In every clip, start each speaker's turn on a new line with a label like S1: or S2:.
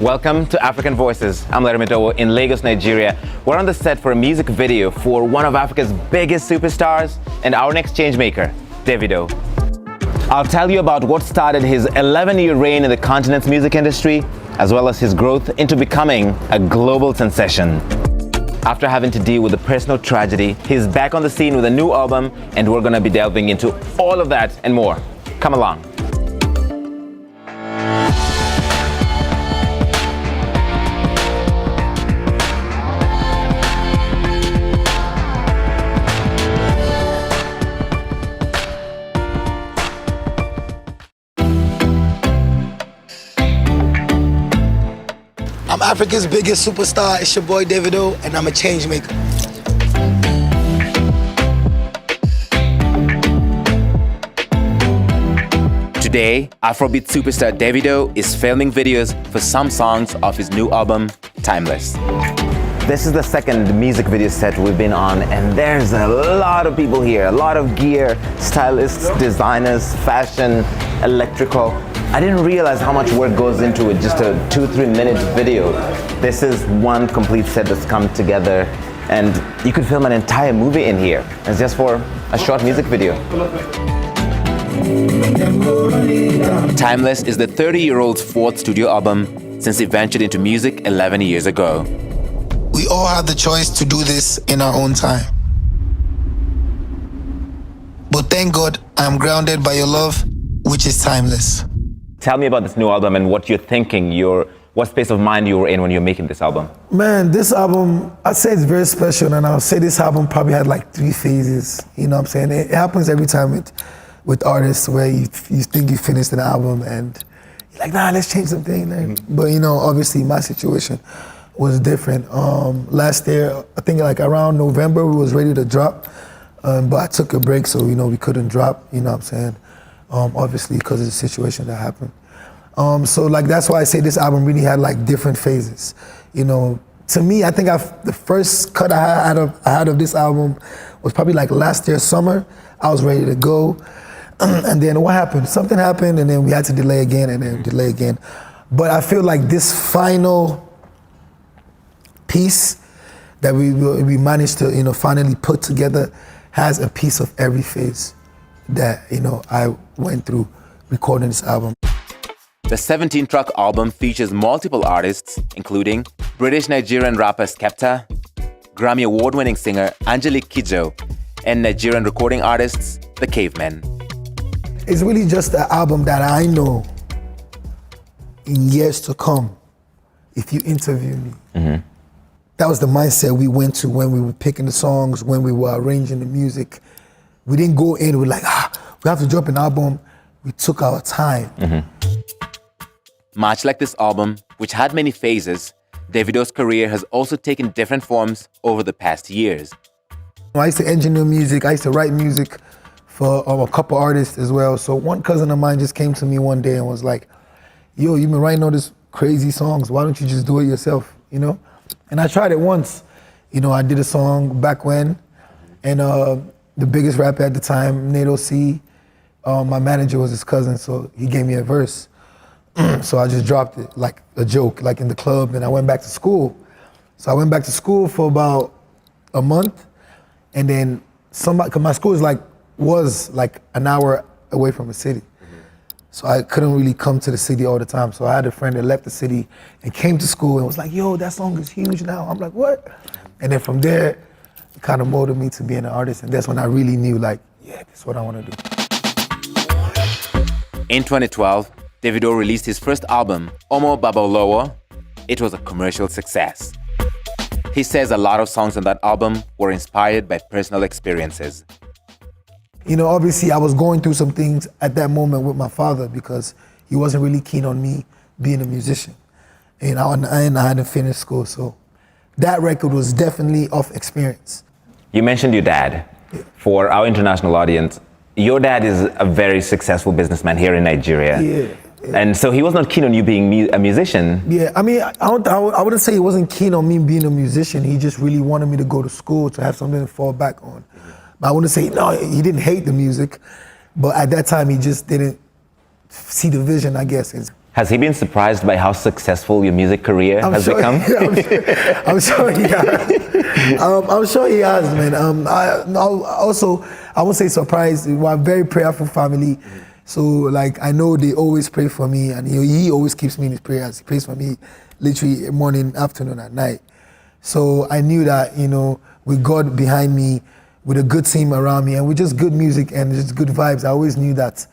S1: Welcome to African Voices. I'm Larry Medowo in Lagos, Nigeria. We're on the set for a music video for one of Africa's biggest superstars and our next changemaker, Davido. I'll tell you about what started his 11-year reign in the continent's music industry, as well as his growth into becoming a global sensation. After having to deal with a personal tragedy, he's back on the scene with a new album, and we're gonna be delving into all of that and more. Come along.
S2: I'm Africa's biggest superstar. It's your boy Davido, and I'm a change maker.
S1: Today, Afrobeat superstar Davido is filming videos for some songs of his new album, Timeless. This is the second music video set we've been on, and there's a lot of people here, a lot of gear, stylists, designers, fashion, electrical. I didn't realize how much work goes into it, just a 2-3 minute video. This is one complete set that's come together, and you could film an entire movie in here. It's just for a short music video. Timeless is the 30-year-old's fourth studio album since he ventured into music 11 years ago.
S2: We all have the choice to do this in our own time. But thank God I'm grounded by your love, which is timeless.
S1: Tell me about this new album and what you're thinking, what space of mind you were in when you were making this album.
S2: Man, this album, I'd say it's very special, and I'll say this album probably had like 3 phases. You know what I'm saying? It happens every time with artists where you think you finished an album and you're like, nah, let's change something. But you know, obviously my situation was different. Last year, I think like around November, we was ready to drop, but I took a break, so you know we couldn't drop. You know what I'm saying? Obviously because of the situation that happened. So like that's why I say this album really had like different phases. You know, to me, I think the first cut I had of this album was probably like last year summer. I was ready to go, and then what happened? Something happened, and then we had to delay again, and then delay again. But I feel like this final piece that we managed to finally put together has a piece of every phase that I went through recording this album.
S1: The 17-track album features multiple artists, including British Nigerian rapper Skepta, Grammy Award-winning singer Angelique Kidjo, and Nigerian recording artists The Cavemen.
S2: It's really just an album that I know in years to come, if you interview me. That was the mindset we went to when we were picking the songs, when we were arranging the music. We didn't go in with like, we have to drop an album. We took our time.
S1: Much like this album, which had many phases, Davido's career has also taken different forms over the past years.
S2: I used to engineer music. I used to write music for a couple artists as well. So one cousin of mine just came to me one day and was like, yo, you've been writing all these crazy songs. Why don't you just do it yourself, And I tried it once. I did a song back when, and the biggest rapper at the time, Nato C, my manager was his cousin, so he gave me a verse. So I just dropped it like a joke, like in the club, and I went back to school. So I went back to school for about a month, and then cause my school was like an hour away from the city. So I couldn't really come to the city all the time. So I had a friend that left the city and came to school and was like, yo, that song is huge now. I'm like, what? And then from there, it kind of molded me to being an artist. And that's when I really knew like, yeah, that's what I want to do.
S1: In 2012, Davido released his first album, Omo Babalowo. It was a commercial success. He says a lot of songs on that album were inspired by personal experiences.
S2: Obviously I was going through some things at that moment with my father because he wasn't really keen on me being a musician. And I hadn't finished school, so that record was definitely off experience.
S1: You mentioned your dad. For our international audience, your dad is a very successful businessman here in Nigeria.
S2: Yeah.
S1: And so he was not keen on you being a musician.
S2: Yeah, I mean, I wouldn't say he wasn't keen on me being a musician. He just really wanted me to go to school to have something to fall back on. But I wouldn't say, no, he didn't hate the music, but at that time he just didn't see the vision, I guess.
S1: Has he been surprised by how successful your music career has become?
S2: I'm sure he has. I'm sure he has, man. I won't say surprised. We're a very prayerful family. So, like, I know they always pray for me, and he always keeps me in his prayers. He prays for me literally morning, afternoon, and night. So I knew that, with God behind me, with a good team around me, and with just good music and just good vibes, I always knew that,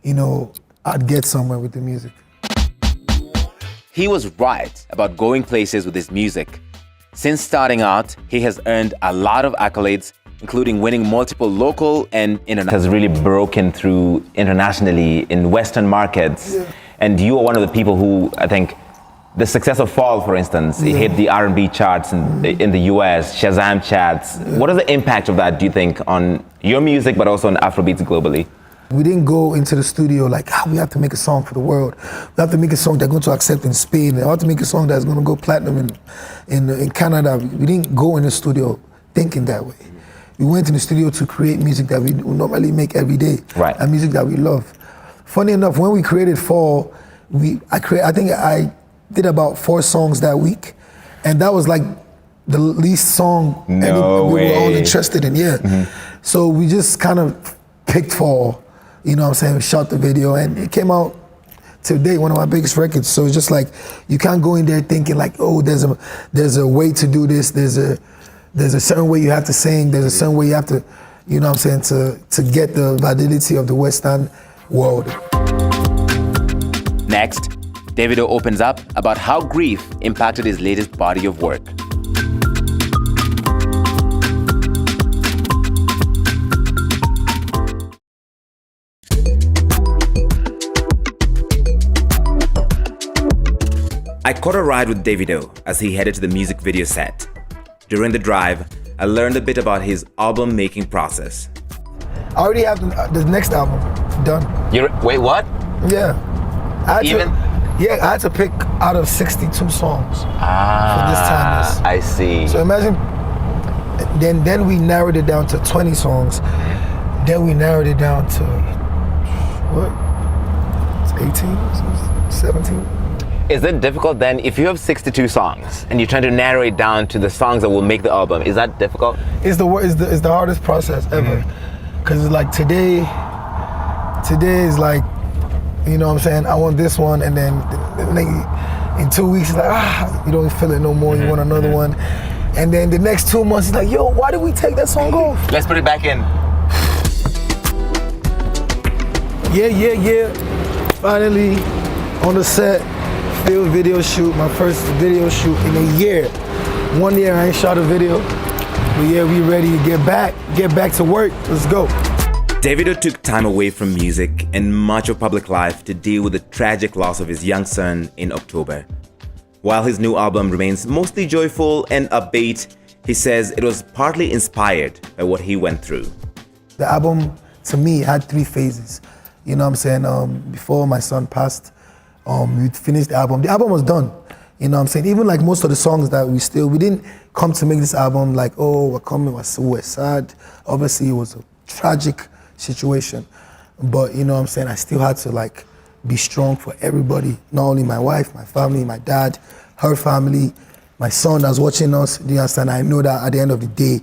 S2: I'd get somewhere with the music.
S1: He was right about going places with his music. Since starting out, he has earned a lot of accolades, including winning multiple local and international. Has really broken through internationally in Western markets. Yeah. And you are one of the people who, I think, the success of Fall, for instance, it hit the R&B charts in the US, Shazam charts. Yeah. What is the impact of that, do you think, on your music, but also on Afrobeats globally?
S2: We didn't go into the studio like, we have to make a song for the world. We have to make a song they're going to accept in Spain. We have to make a song that's going to go platinum in Canada. We didn't go in the studio thinking that way. We went in the studio to create music that we normally make every day,
S1: right?
S2: And music that we love. Funny enough, when we created Fall, I think I did about 4 songs that week, and that was like the least song we were all interested in. Yeah. Mm-hmm. So we just kind of picked Fall. You know what I'm saying? We shot the video and it came out today, one of my biggest records. So it's just like, you can't go in there thinking like, there's a way to do this. There's a certain way you have to sing. There's a certain way you have to, you know what I'm saying, to get the validity of the Western world.
S1: Next, Davido opens up about how grief impacted his latest body of work. I caught a ride with Davido as he headed to the music video set. During the drive, I learned a bit about his album-making process.
S2: I already have the next album done.
S1: Wait, what?
S2: Yeah. I had to pick out of 62 songs for this Timeless.
S1: I see.
S2: So imagine, then we narrowed it down to 20 songs. Then we narrowed it down to, what? It's 18, 17?
S1: Is it difficult then, if you have 62 songs and you're trying to narrow it down to the songs that will make the album, is that difficult?
S2: It's the hardest process ever. Because it's like today is like, you know what I'm saying, I want this one, and then in 2 weeks it's like, you don't feel it no more, you want another one. And then the next 2 months it's like, yo, why did we take that song off?
S1: Let's put it back in.
S2: Yeah. Finally on the set. Field video shoot, my first video shoot in a year. 1 year I ain't shot a video, but yeah, we ready to get back to work. Let's go.
S1: Davido took time away from music and much of public life to deal with the tragic loss of his young son in October. While his new album remains mostly joyful and upbeat, he says it was partly inspired by what he went through.
S2: The album, to me, had 3 phases. You know what I'm saying? Before my son passed, we finished the album. The album was done. You know what I'm saying? Even like most of the songs that we didn't come to make this album like, we're sad. Obviously it was a tragic situation. But you know what I'm saying? I still had to like be strong for everybody. Not only my wife, my family, my dad, her family, my son that's watching us. Do you understand? I know that at the end of the day,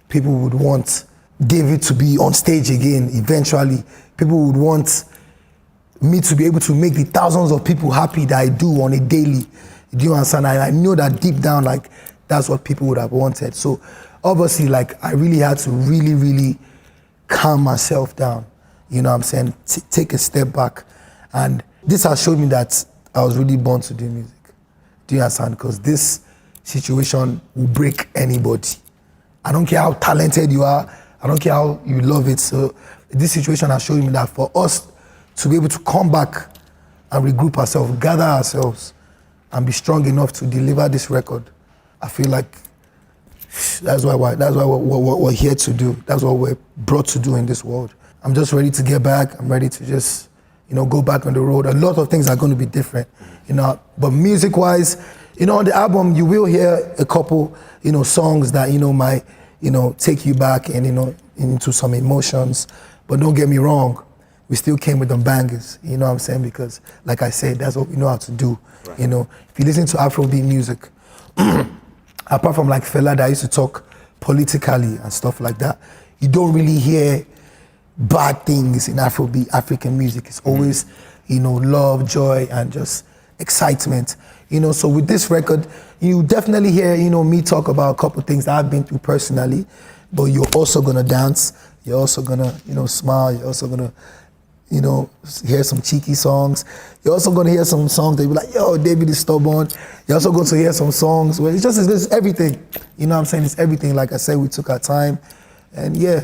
S2: people would want David to be on stage again eventually. People would want me to be able to make the thousands of people happy that I do on a daily. Do you understand? I know that deep down, like, that's what people would have wanted. So obviously, like, I really had to really calm myself down. You know what I'm saying? Take a step back. And this has showed me that I was really born to do music. Do you understand? Because this situation will break anybody. I don't care how talented you are. I don't care how you love it. So this situation has shown me that for us to be able to come back and regroup ourselves, gather ourselves, and be strong enough to deliver this record, I feel like that's what we're here to do. That's what we're brought to do in this world. I'm just ready to get back. I'm ready to just, go back on the road. A lot of things are going to be different, But music-wise, on the album, you will hear a couple, songs that, might, take you back and, into some emotions. But don't get me wrong. we still came with them bangers, you know what I'm saying? Because like I said, that's what we know how to do. Right. You know, if you listen to Afrobeat music, apart from like Fela that used to talk politically and stuff like that, you don't really hear bad things in Afrobeat, African music. It's always, you know, love, joy, and just excitement. You know, so with this record, you definitely hear, you know, me talk about a couple things that I've been through personally, but you're also gonna dance, you're also gonna, you know, smile, you're also gonna, you know, hear some cheeky songs. You're also gonna hear some songs that you're like, yo, David is stubborn. You're also going to hear some songs where it's everything. You know what I'm saying? It's everything. Like I said, we took our time, and yeah,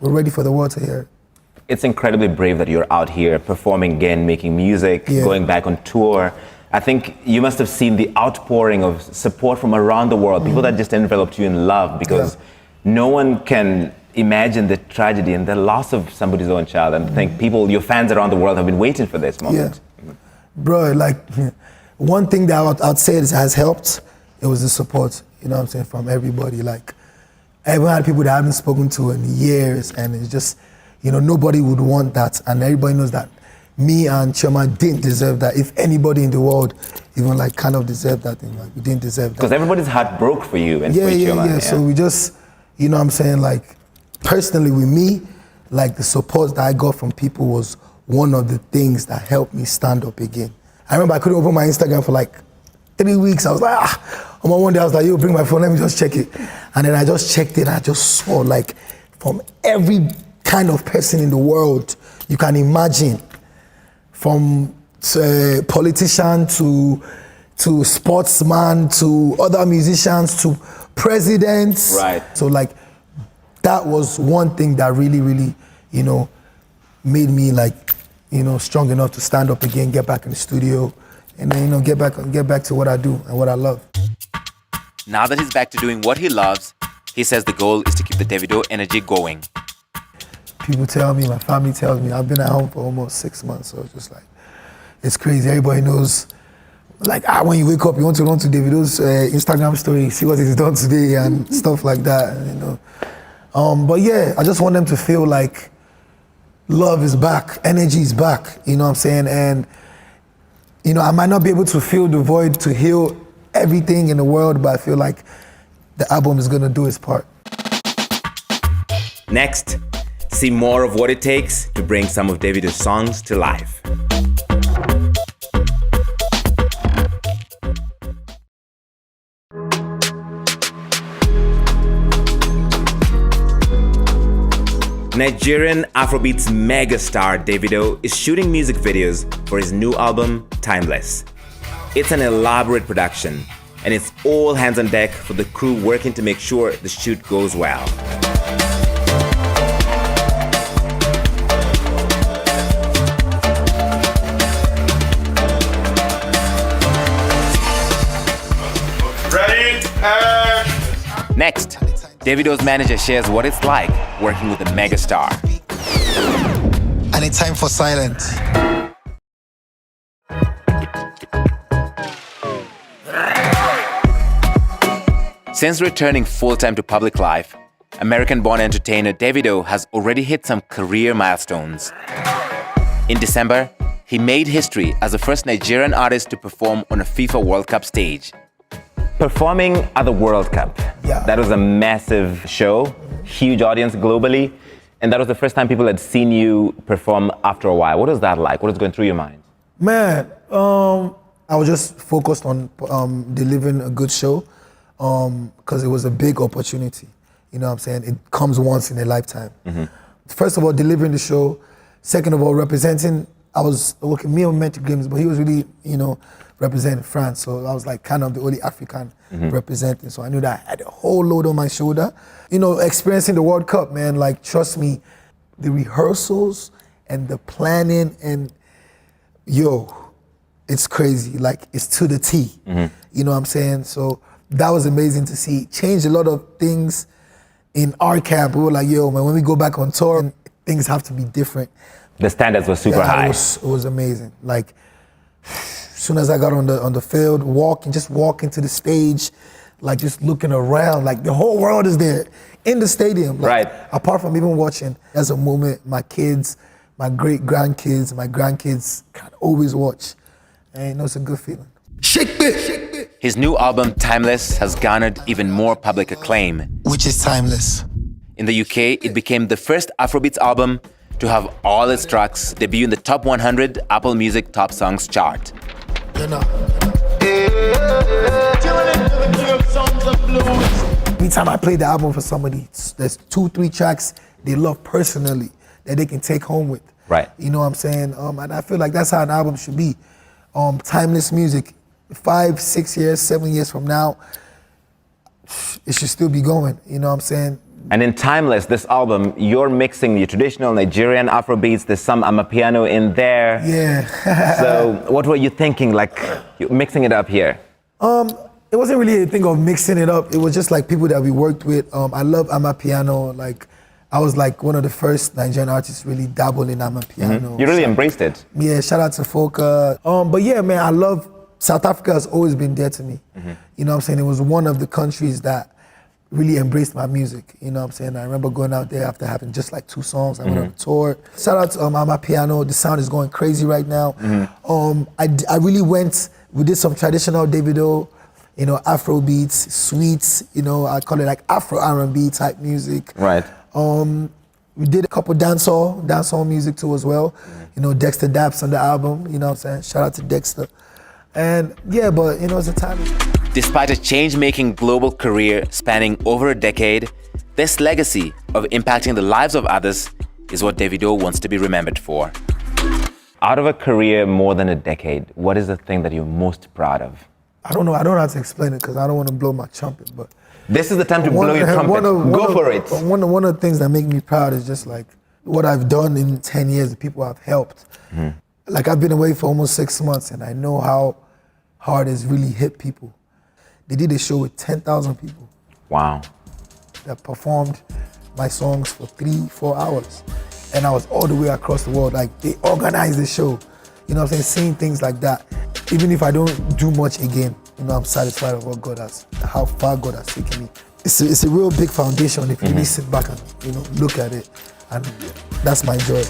S2: we're ready for the world to hear it.
S1: It's incredibly brave that you're out here performing again, making music, going back on tour. I think you must have seen the outpouring of support from around the world, people that just enveloped you in love, because no one can imagine the tragedy and the loss of somebody's own child. And I think people, your fans around the world have been waiting for this moment.
S2: Yeah. Bro, like, one thing that I'd say has helped, it was the support, you know what I'm saying, from everybody. Like, I haven't had people that I haven't spoken to in years, and it's just, you know, nobody would want that, and everybody knows that me and Chioma didn't deserve that. If anybody in the world even like kind of deserved that thing, like we didn't deserve that.
S1: Because everybody's heart broke for you and for Chioma.
S2: Yeah. So we just, you know what I'm saying, like, personally with me, like the support that I got from people was one of the things that helped me stand up again. I remember I couldn't open my Instagram for like 3 weeks. I was like, one day I was like, yo, bring my phone, let me just check it. And then I just checked it and I just saw, like, from every kind of person in the world you can imagine, from politician to sportsman to other musicians to presidents.
S1: Right.
S2: So like, that was one thing that really, really, you know, made me like, you know, strong enough to stand up again, get back in the studio, and then, you know, get back to what I do and what I love.
S1: Now that he's back to doing what he loves, he says the goal is to keep the Davido energy going.
S2: People tell me, my family tells me, I've been at home for almost 6 months, so it's just like, it's crazy. Everybody knows, like, when you wake up, you want to run to Davido's Instagram story, see what he's done today and stuff like that, you know. But yeah, I just want them to feel like love is back, energy is back, you know what I'm saying? And, you know, I might not be able to fill the void to heal everything in the world, but I feel like the album is gonna do its part.
S1: Next, see more of what it takes to bring some of Davido's songs to life. Nigerian afrobeats megastar Davido is shooting music videos for his new album, Timeless. It's an elaborate production, and it's all hands on deck for the crew working to make sure the shoot goes well. Next, Davido's manager shares what it's like working with a megastar.
S2: And it's time for silence.
S1: Since returning full-time to public life, American-born entertainer Davido has already hit some career milestones. In December, he made history as the first Nigerian artist to perform on a FIFA World Cup stage. Performing at the World Cup, that was a massive show, huge audience globally, and that was the first time people had seen you perform after a while. What was that like? What was going through your mind?
S2: Man, I was just focused on delivering a good show, because it was a big opportunity. You know what I'm saying? It comes once in a lifetime. Mm-hmm. First of all, delivering the show. Second of all, representing. I was working, me and Mental Games, but he was really, you know, representing France. So I was like kind of the only African representing. So I knew that I had a whole load on my shoulder. You know, experiencing the World Cup, man, like, trust me, the rehearsals and the planning and, it's crazy. Like, it's to the T. Mm-hmm. You know what I'm saying? So that was amazing to see. Changed a lot of things in our camp. We were like, man, when we go back on tour, things have to be different.
S1: The standards were super high.
S2: It was amazing. Like, as soon as I got on the field, just walking to the stage, like, just looking around, like, the whole world is there in the stadium. Like,
S1: right.
S2: Apart from even watching, as a moment, my kids, my great grandkids, my grandkids can always watch. And you know, it's a good feeling. Shake it!
S1: His new album, Timeless, has garnered even more public acclaim.
S2: Which is timeless.
S1: In the UK, it became the first Afrobeats album to have all its tracks debut in the top 100 Apple Music Top Songs chart.
S2: You know. Anytime I play the album for somebody, there's 2-3 tracks they love personally that they can take home with.
S1: Right.
S2: You know what I'm saying? And I feel like that's how an album should be. Timeless music. 5, 6 years, 7 years from now, it should still be going. You know what I'm saying?
S1: And in Timeless, this album, you're mixing your traditional Nigerian Afrobeats. There's some amapiano in there.
S2: Yeah.
S1: So what were you thinking, like mixing it up here?
S2: It wasn't really a thing of mixing it up. It was just like people that we worked with. I love amapiano. Like, I was like one of the first Nigerian artists really dabble in amapiano.
S1: Mm-hmm. You really embraced it.
S2: Yeah, shout out to Foka. But yeah, man, I love, South Africa has always been there to me.
S1: Mm-hmm.
S2: You know what I'm saying? It was one of the countries that really embraced my music. You know what I'm saying? I remember going out there after having just like 2 songs. I went on a tour. Shout out to amapiano. The sound is going crazy right now. I really went, we did some traditional Davido, you know, Afrobeats, sweets, you know, I call it like Afro R&B type music.
S1: Right.
S2: We did a couple dancehall music too as well. You know, Dexter Daps on the album, you know what I'm saying? Shout out to Dexter. And yeah, but you know, it's a time.
S1: Despite a change-making global career spanning over a decade, this legacy of impacting the lives of others is what Davido wants to be remembered for. Out of a career more than a decade, what is the thing that you're most proud of?
S2: I don't know how to explain it because I don't want to blow my trumpet, but
S1: this is the time to blow your trumpet. Go for it.
S2: One of the things that make me proud is just like what I've done in 10 years, the people I've helped. Like I've been away for almost 6 months and I know how hard it's really hit people. They did a show with 10,000 people.
S1: Wow.
S2: That performed my songs for 3-4 hours. And I was all the way across the world. Like they organized the show. You know what I'm saying? Seeing things like that. Even if I don't do much again, you know, I'm satisfied with what God has, how far God has taken me. It's a real big foundation if you really sit back and, you know, look at it. And that's my joy.